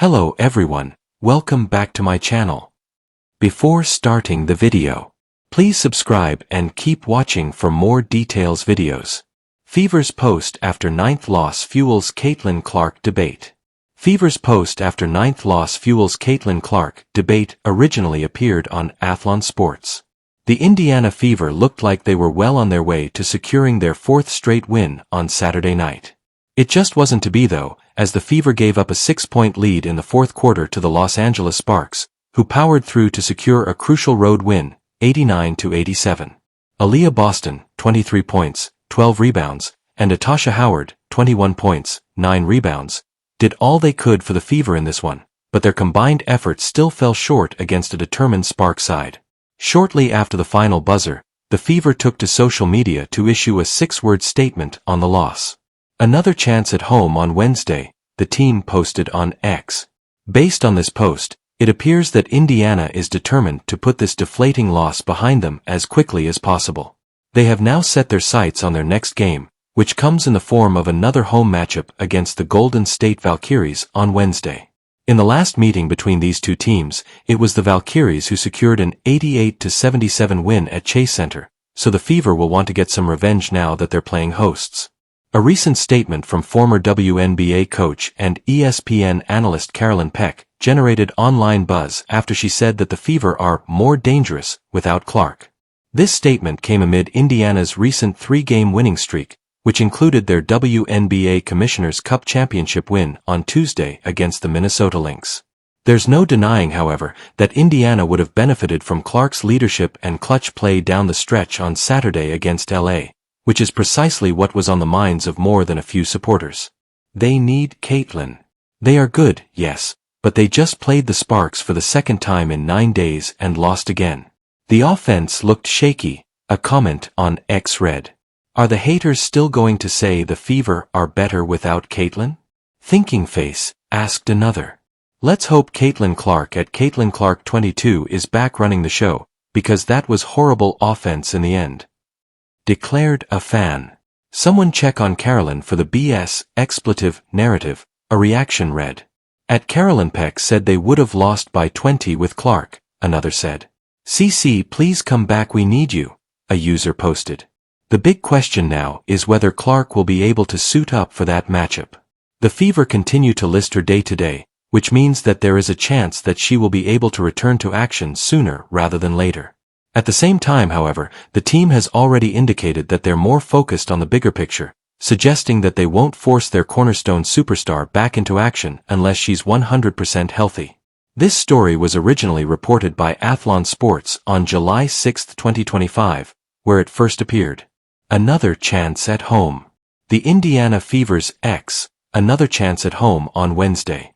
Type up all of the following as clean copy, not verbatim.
Hello everyone, welcome back to my channel. Before starting the video, please subscribe and keep watching for more details videos. Fever's post after ninth loss fuels Caitlin Clark debate. Fever's post after ninth loss fuels Caitlin Clark debate originally appeared on Athlon Sports. The Indiana Fever looked like they were well on their way to securing their fourth straight win on Saturday night. It just wasn't to be though, as the Fever gave up a 6-point lead in the fourth quarter to the Los Angeles Sparks, who powered through to secure a crucial road win, 89-87. Aaliyah Boston, 23 points, 12 rebounds, and Atasha Howard, 21 points, 9 rebounds, did all they could for the Fever in this one, but their combined efforts still fell short against a determined Spark side. Shortly after the final buzzer, the Fever took to social media to issue a 6-word statement on the loss. Another chance at home on Wednesday, the team posted on X. Based on this post, it appears that Indiana is determined to put this deflating loss behind them as quickly as possible. They have now set their sights on their next game, which comes in the form of another home matchup against the Golden State Valkyries on Wednesday. In the last meeting between these two teams, it was the Valkyries who secured an 88-77 win at Chase Center, so the Fever will want to get some revenge now that they're playing hosts. A recent statement from former WNBA coach and ESPN analyst Carolyn Peck generated online buzz after she said that the Fever are more dangerous without Clark. This statement came amid Indiana's recent 3-game winning streak, which included their WNBA Commissioner's Cup championship win on Tuesday against the Minnesota Lynx. There's no denying, however, that Indiana would have benefited from Clark's leadership and clutch play down the stretch on Saturday against LA, which is precisely what was on the minds of more than a few supporters. They need Caitlin. They are good, yes, but they just played the Sparks for the second time in 9 days and lost again. The offense looked shaky, a comment on X read. Are the haters still going to say the Fever are better without Caitlin? Thinking Face asked another. Let's hope Caitlin Clark at Caitlin Clark 22 is back running the show, because that was horrible offense in the end. Declared a fan. Someone check on Carolyn for the BS expletive narrative, a reaction read. At Carolyn Peck said they would have lost by 20 with Clark, another said. CC please come back, we need you, a user posted. The big question now is whether Clark will be able to suit up for that matchup. The Fever continue to list her day-to-day, which means that there is a chance that she will be able to return to action sooner rather than later. At the same time, however, the team has already indicated that they're more focused on the bigger picture, suggesting that they won't force their cornerstone superstar back into action unless she's 100% healthy. This story was originally reported by Athlon Sports on July 6, 2025, where it first appeared. Another chance at home. The Indiana Fever's X, another chance at home on Wednesday,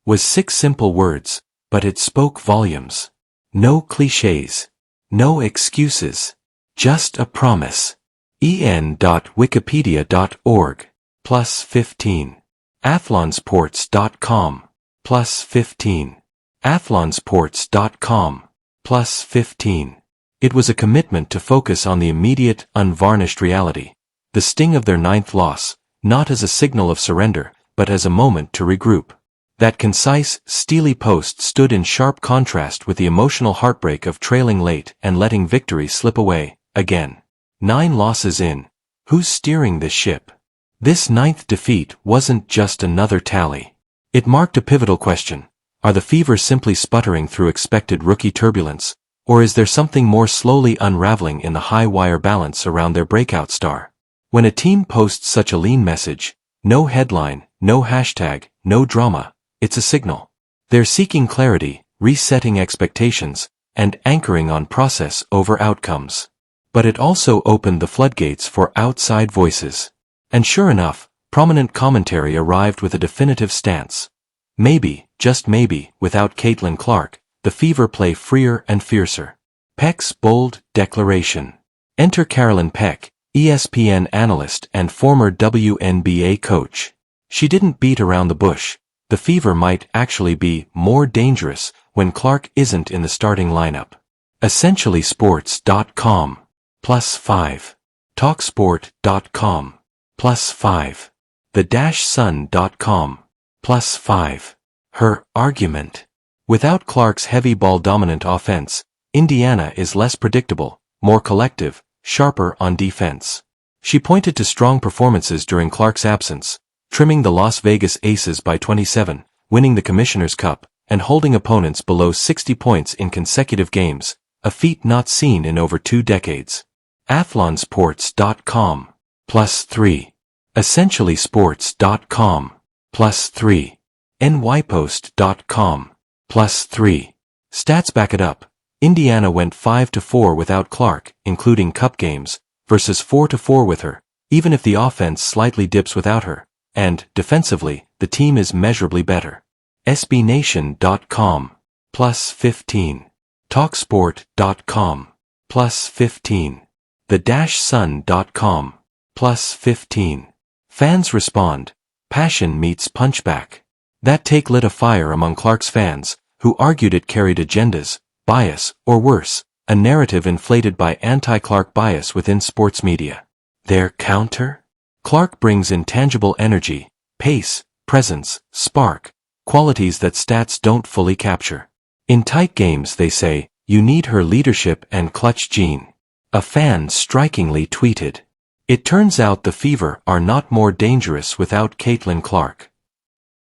was 6 simple words, but it spoke volumes. No cliches. No excuses. Just a promise. en.wikipedia.org. +15. athlonsports.com. +15. athlonsports.com. +15. It was a commitment to focus on the immediate, unvarnished reality, the sting of their 9th loss, not as a signal of surrender, but as a moment to regroup. That concise, steely post stood in sharp contrast with the emotional heartbreak of trailing late and letting victory slip away, again. 9 losses in. Who's steering this ship? This 9th defeat wasn't just another tally. It marked a pivotal question. Are the Fever simply sputtering through expected rookie turbulence, or is there something more slowly unraveling in the high-wire balance around their breakout star? When a team posts such a lean message, no headline, no hashtag, no drama, it's a signal. They're seeking clarity, resetting expectations, and anchoring on process over outcomes. But it also opened the floodgates for outside voices. And sure enough, prominent commentary arrived with a definitive stance. Maybe, just maybe, without Caitlin Clark, the Fever play freer and fiercer. Peck's bold declaration. Enter Carolyn Peck, ESPN analyst and former WNBA coach. She didn't beat around the bush. The Fever might actually be more dangerous when Clark isn't in the starting lineup. EssentiallySports.com. +5. TalkSport.com. +5. The-Sun.com. +5. Her argument. Without Clark's heavy ball-dominant offense, Indiana is less predictable, more collective, sharper on defense. She pointed to strong performances during Clark's absence, trimming the Las Vegas Aces by 27, winning the Commissioner's Cup, and holding opponents below 60 points in consecutive games, a feat not seen in over 2 decades. Athlonsports.com. +3. Essentiallysports.com. +3. nypost.com. +3. Stats back it up. Indiana went 5-4 without Clark, including cup games, versus 4-4 with her, even if the offense slightly dips without her, and, defensively, the team is measurably better. SBNation.com. +15. Talksport.com. +15. The-Sun.com. +15. Fans respond. Passion meets punchback. That take lit a fire among Clark's fans, who argued it carried agendas, bias, or worse, a narrative inflated by anti-Clark bias within sports media. Their counter? Clark brings intangible energy, pace, presence, spark, qualities that stats don't fully capture. In tight games, they say, you need her leadership and clutch gene. A fan strikingly tweeted. It turns out the Fever are not more dangerous without Caitlin Clark.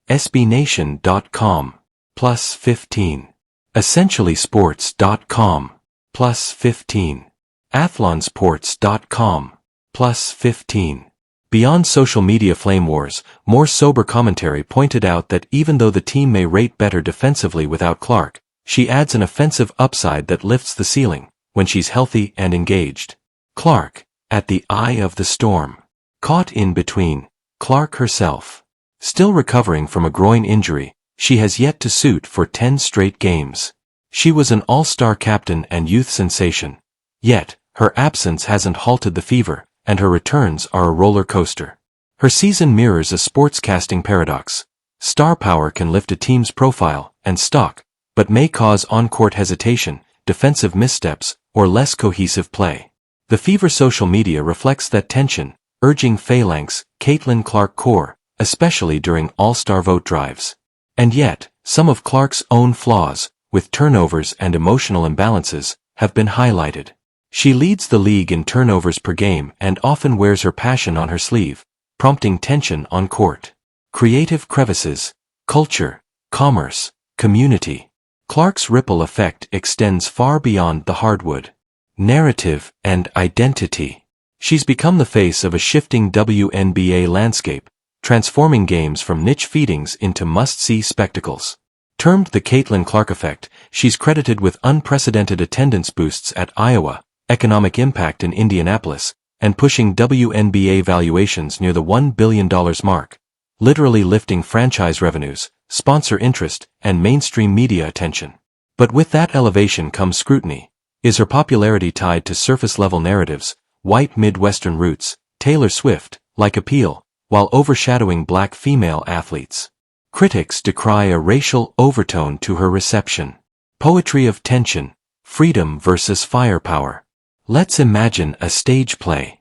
SBNation.com. +15. Essentiallysports.com. +15. Athlonsports.com. +15. Beyond social media flame wars, more sober commentary pointed out that even though the team may rate better defensively without Clark, she adds an offensive upside that lifts the ceiling when she's healthy and engaged. Clark, at the eye of the storm. Caught in between. Clark herself. Still recovering from a groin injury, she has yet to suit for 10 straight games. She was an all-star captain and youth sensation. Yet, her absence hasn't halted the Fever, and her returns are a roller coaster. Her season mirrors a sportscasting paradox. Star power can lift a team's profile and stock, but may cause on-court hesitation, defensive missteps, or less cohesive play. The Fever social media reflects that tension, urging phalanx, Caitlin Clark core, especially during all-star vote drives. And yet, some of Clark's own flaws, with turnovers and emotional imbalances, have been highlighted. She leads the league in turnovers per game and often wears her passion on her sleeve, prompting tension on court. Creative crevices, culture, commerce, community. Clark's ripple effect extends far beyond the hardwood. Narrative and identity. She's become the face of a shifting WNBA landscape, transforming games from niche feedings into must-see spectacles. Termed the Caitlin Clark effect, she's credited with unprecedented attendance boosts at Iowa, economic impact in Indianapolis, and pushing WNBA valuations near the $1 billion mark, literally lifting franchise revenues, sponsor interest, and mainstream media attention. But with that elevation comes scrutiny. Is her popularity tied to surface-level narratives, white Midwestern roots, Taylor Swift-like appeal, while overshadowing black female athletes? Critics decry a racial overtone to her reception. Poetry of tension, freedom versus firepower. Let's imagine a stage play.